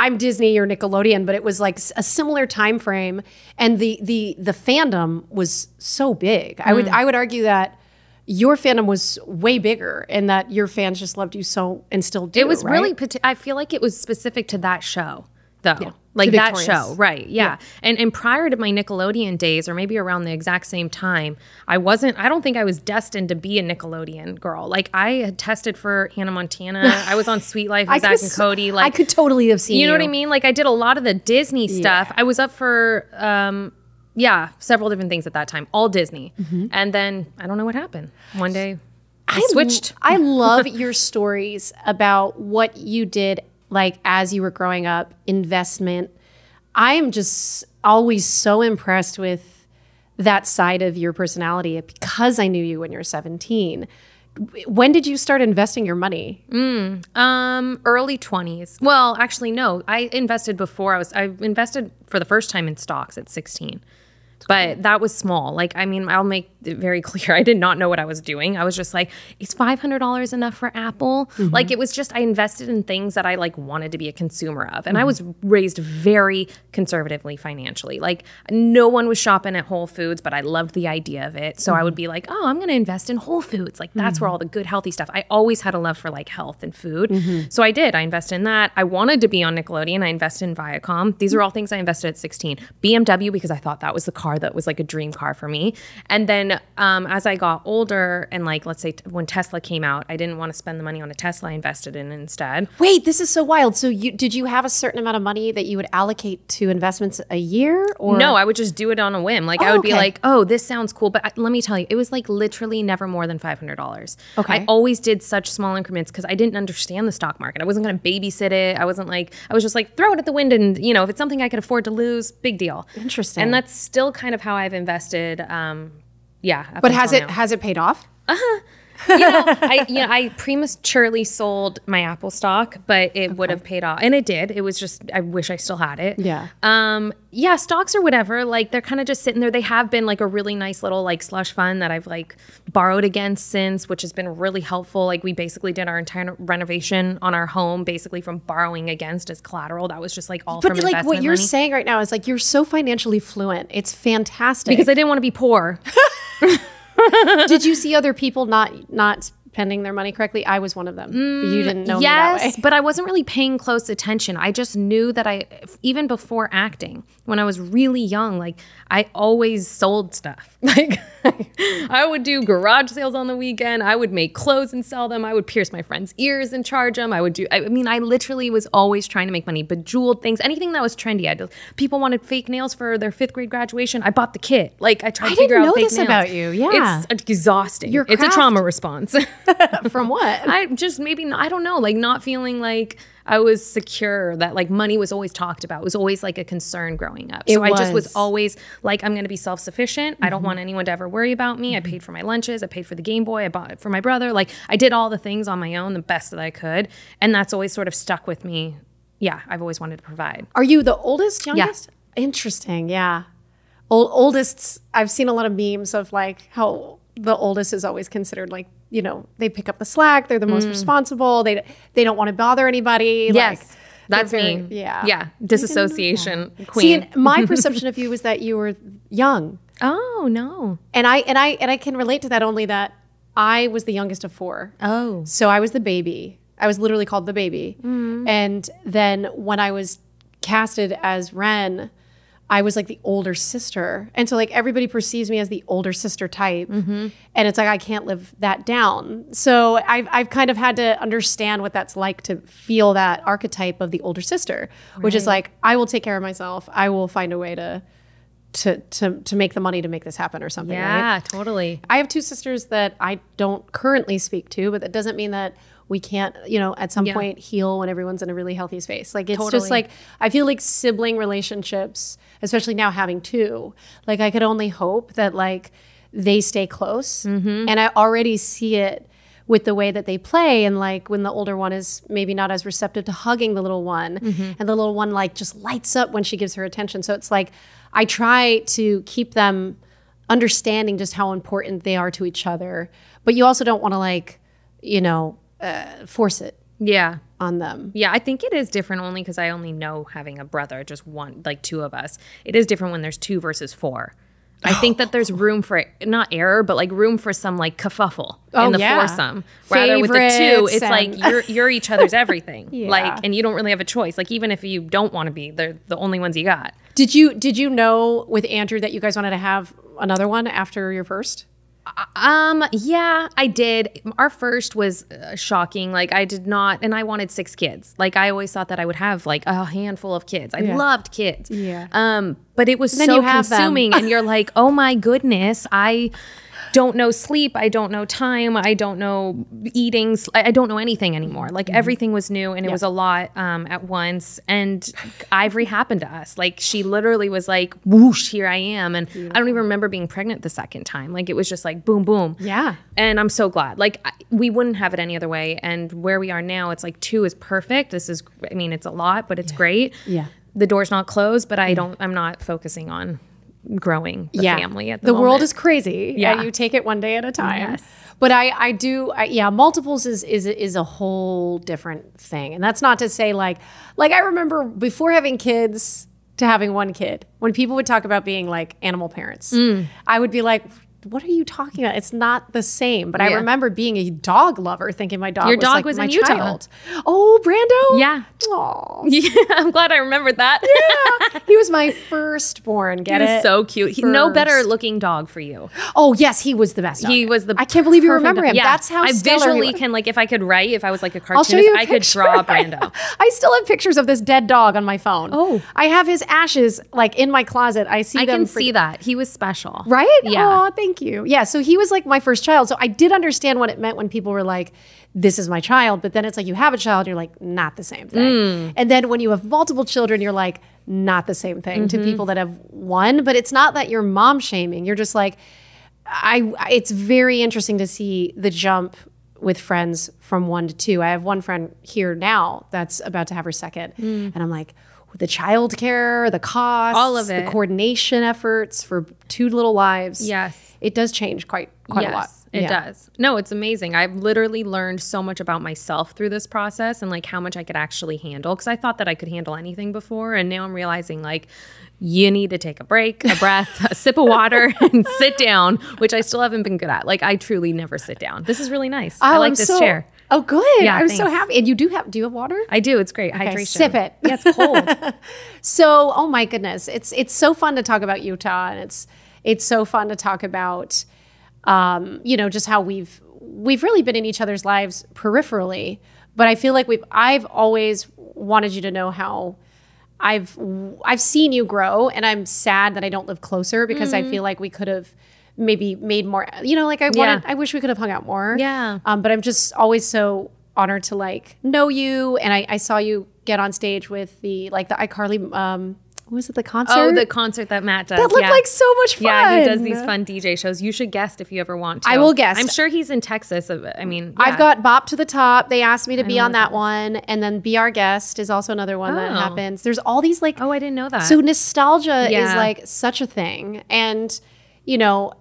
I'm Disney, you're Nickelodeon, but it was like a similar time frame, and the fandom was so big. I would argue that your fandom was way bigger, and that your fans just loved you so, and still do. It was right? really, I feel like it was specific to that show, though. Yeah. Like that Victorious. show, right? Yeah. And prior to my Nickelodeon days, or maybe around the exact same time, I don't think I was destined to be a Nickelodeon girl. Like I had tested for Hannah Montana. I was on Sweet Life with Zach and Cody. Like I could totally have seen you know what I mean? Like I did a lot of the Disney stuff. I was up for several different things at that time, all Disney. And then I don't know what happened. One day I switched. I love your stories about what you did, like as you were growing up, investment. I am just always so impressed with that side of your personality because I knew you when you were 17. When did you start investing your money? Early 20s. Well, actually, no. I invested before. I invested for the first time in stocks at 16. But that was small. Like, I mean, I'll make it very clear. I did not know what I was doing. I was just like, is $500 enough for Apple? Like, it was just, I invested in things that I like wanted to be a consumer of. And I was raised very conservatively financially. Like, no one was shopping at Whole Foods, but I loved the idea of it. So I would be like, oh, I'm going to invest in Whole Foods. Like, that's where all the good, healthy stuff. I always had a love for like health and food. So I did. I invested in that. I wanted to be on Nickelodeon. I invested in Viacom. These are all things I invested at 16. BMW, because I thought that was the car that was like a dream car for me. And then as I got older and like, let's say when Tesla came out, I didn't want to spend the money on a Tesla. I invested in instead. Wait, this is so wild. So did you have a certain amount of money that you would allocate to investments a year? Or No, I would just do it on a whim. Like I would be like, oh, this sounds cool. But let me tell you, it was like literally never more than $500. Okay. I always did such small increments because I didn't understand the stock market. I wasn't going to babysit it. I was just like, throw it at the wind. And you know, if it's something I could afford to lose, big deal. Interesting. And that's still kind of how I've invested. But has it paid off? I prematurely sold my Apple stock, but it would have paid off. And it did. It was just, I wish I still had it. Yeah. Stocks or whatever, like they're kind of just sitting there. They have been like a really nice little like slush fund that I've like borrowed against since, which has been really helpful. Like we basically did our entire renovation on our home basically from borrowing against as collateral. That was just like all from investment money. But like what you're saying right now is like you're so financially fluent. It's fantastic. Because I didn't want to be poor. Did you see other people not spending their money correctly? I was one of them. But you didn't know me that way. But I wasn't really paying close attention. I just knew that even before acting, when I was really young, like I always sold stuff. Like I would do garage sales on the weekend. I would make clothes and sell them. I would pierce my friends' ears and charge them. I literally was always trying to make money, bejeweled things, anything that was trendy. People wanted fake nails for their 5th grade graduation. I bought the kit. Like I tried to figure out fake nails. I didn't know this about you. Yeah. It's exhausting. It's a trauma response. From what? I don't know, like not feeling like I was secure, that like money was always talked about. It was always like a concern growing up. So I just was always like, I'm going to be self-sufficient. I don't want anyone to ever worry about me. I paid for my lunches. I paid for the Game Boy. I bought it for my brother. Like I did all the things on my own, the best that I could. And that's always sort of stuck with me. Yeah, I've always wanted to provide. Are you the oldest, youngest? Yeah. Interesting, yeah. Oldest, I've seen a lot of memes of like how the oldest is always considered like, you know, they pick up the slack. They're the most responsible. They don't want to bother anybody. Yes, like, that's me. Yeah. Yeah. Disassociation queen. See, my perception of you was that you were young. Oh, no. And I can relate to that only that I was the youngest of 4. Oh. So I was the baby. I was literally called the baby. And then when I was casted as Ren, I was like the older sister. And so like everybody perceives me as the older sister type. And it's like, I can't live that down. So I've kind of had to understand what that's like to feel that archetype of the older sister, which is like, I will take care of myself. I will find a way to make the money to make this happen or something. Yeah, right? totally. I have 2 sisters that I don't currently speak to, but that doesn't mean that we can't, you know, at some point heal when everyone's in a really healthy space. Like it's just like, I feel like sibling relationships, especially now having 2, like I could only hope that like they stay close. And I already see it with the way that they play. And like when the older one is maybe not as receptive to hugging the little one and the little one like just lights up when she gives her attention. So it's like, I try to keep them understanding just how important they are to each other, but you also don't want to like, you know, force it. Yeah. on them. Yeah, I think it is different only because I only know having a brother, just one, like two of us. It is different when there's 2 versus 4. I think that there's room for, not error, but like room for some like kerfuffle in the foursome. Rather with the 2, it's like you're each other's everything. Like, and you don't really have a choice. Like even if you don't want to be, they're the only ones you got. Did you know with Andrew that you guys wanted to have another one after your first? Yeah, I did. Our first was shocking. Like I did not, and I wanted 6 kids. Like I always thought that I would have like a handful of kids. I loved kids. Yeah. But it was so consuming and you're like, oh my goodness, I don't know sleep. I don't know time. I don't know eating. I don't know anything anymore. Like everything was new and it was a lot at once. And Ivory happened to us. Like she literally was like, whoosh, here I am. And I don't even remember being pregnant the second time. Like it was just like boom, boom. Yeah. And I'm so glad. Like we wouldn't have it any other way. And where we are now, it's like 2 is perfect. This is, I mean, it's a lot, but it's great. Yeah. The door's not closed, but I'm not focusing on growing the family at the moment. The world is crazy and you take it one day at a time. Yes. But multiples is a whole different thing. And that's not to say like I remember before having kids to having one kid, when people would talk about being like animal parents, I would be like, what are you talking about? It's not the same. But I remember being a dog lover, thinking my dog was in my Utah. Child. Oh, Brando? Yeah. Aww. Yeah, I'm glad I remembered that. Yeah. He was my firstborn. Get it? He was so cute. No better looking dog for you. Oh, yes. He was the best dog. He was the I can't believe you remember him. Yeah. That's how I visually can, like, if I could write, if I was like a cartoonist, I could draw Brando. I still have pictures of this dead dog on my phone. Oh. I have his ashes, like, in my closet. I can see that. He was special. Right? Yeah. Oh, thank you. Yeah, so he was like my first child. So I did understand what it meant when people were like, this is my child. But then it's like you have a child and you're like, not the same thing. And then when you have multiple children, you're like, not the same thing to people that have one. But it's not that you're mom shaming. You're just like, it's very interesting to see the jump with friends from 1 to 2. I have one friend here now that's about to have her second. And I'm like, the childcare, the costs, all of it, the coordination efforts for 2 little lives. Yes. It does change quite a lot. It does. No, it's amazing. I've literally learned so much about myself through this process and like how much I could actually handle, because I thought that I could handle anything before. And now I'm realizing like you need to take a break, a breath, a sip of water and sit down, which I still haven't been good at. Like I truly never sit down. This is really nice. I like this chair. Oh, good. Yeah, I'm so happy. And do you have water? I do. It's great. Okay, hydration. Sip it. Yeah, it's cold. So, oh my goodness. It's so fun to talk about Utah, and it's so fun to talk about just how we've really been in each other's lives peripherally, but I feel like I've always wanted you to know how I've seen you grow, and I'm sad that I don't live closer because I feel like we could have maybe made more, I wish we could have hung out more. Yeah. But I'm just always so honored to like know you. And I saw you get on stage with the iCarly, was it the concert? Oh, the concert that Matt does. That looked like so much fun. Yeah, he does these fun DJ shows. You should guest if you ever want to. I will guest. I'm sure he's in Texas. I mean, I've got Bop to the Top. They asked me to be on that one. And then Be Our Guest is also another one that happens. There's all these like... Oh, I didn't know that. So nostalgia is like such a thing. And,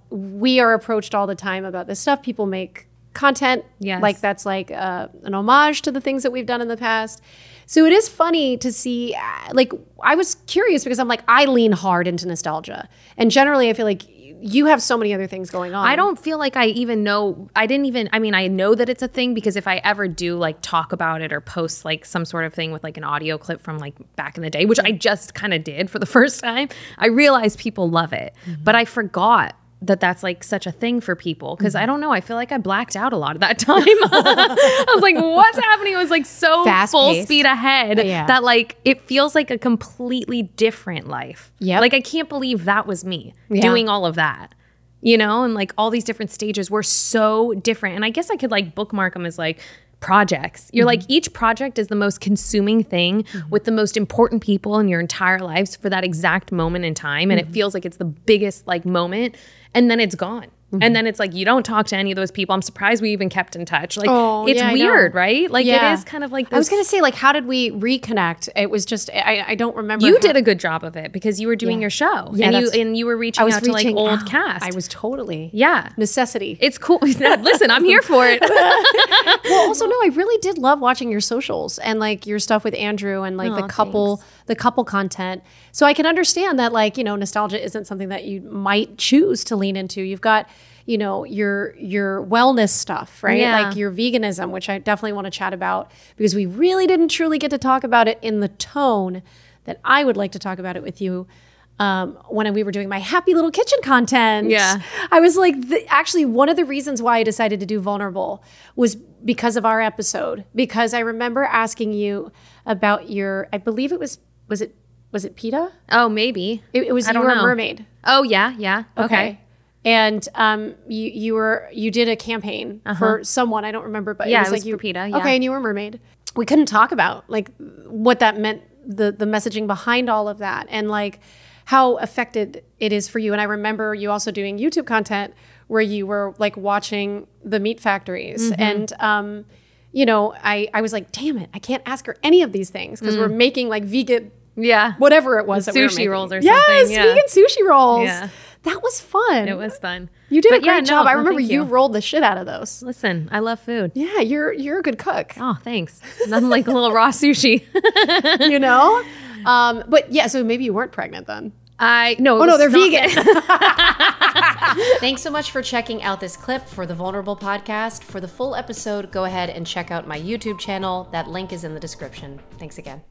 we are approached all the time about this stuff. People make content like that's like an homage to the things that we've done in the past. So it is funny to see, like, I was curious because I'm like, I lean hard into nostalgia. And generally I feel like you have so many other things going on. I don't feel like I even know, I know that it's a thing because if I ever do like talk about it or post like some sort of thing with like an audio clip from like back in the day, which I just kind of did for the first time, I realized people love it. But I forgot that that's like such a thing for people because I don't know, I feel like I blacked out a lot of that time. I was like, what's happening? It was like so full speed ahead that like it feels like a completely different life. Like I can't believe that was me doing all of that, and like all these different stages were so different. And I guess I could like bookmark them as like projects. You're like, each project is the most consuming thing with the most important people in your entire lives for that exact moment in time. And it feels like it's the biggest like moment and then it's gone. And then it's like, you don't talk to any of those people. I'm surprised we even kept in touch. Like, it's yeah, weird, right? Like, Yeah. it is kind of like this. I was going to say, like, how did we reconnect? It was just, I don't remember. You did a good job of it because you were doing your show. Yeah, and you were reaching out to like old cast. I was totally. Yeah. Necessity. It's cool. Listen, I'm here for it. Well, also, no, I really did love watching your socials and like your stuff with Andrew and like the couple content. So I can understand that, like, you know, nostalgia isn't something that you might choose to lean into. You've got, you know, your wellness stuff, right? Yeah. Like your veganism, which I definitely want to chat about because we really didn't truly get to talk about it in the tone that I would like to talk about it with you. When we were doing my happy little kitchen content, I was like, actually, one of the reasons why I decided to do Vulnerable was because of our episode. Because I remember asking you about your, I believe it was it PETA? Oh, maybe. It was You Were a Mermaid. Oh, yeah. Okay. And you did a campaign for someone, I don't remember, but yeah, it was like for PETA. Yeah. Okay, and you were a mermaid. We couldn't talk about like what that meant, the messaging behind all of that, and like how affected it is for you. And I remember you also doing YouTube content where you were like watching the meat factories. And, you know, I was like, damn it, I can't ask her any of these things because we're making like vegan, whatever it was. That we were making. Rolls or something. Yes, vegan sushi rolls. Yeah. That was fun. It was fun. You did a great job. I remember you rolled the shit out of those. Listen, I love food. Yeah, you're a good cook. Oh, thanks. Nothing like a little raw sushi. You know? But yeah, so maybe you weren't pregnant then. No, they're vegan. Thanks so much for checking out this clip for the Vulnerable podcast. For the full episode, go ahead and check out my YouTube channel. That link is in the description. Thanks again.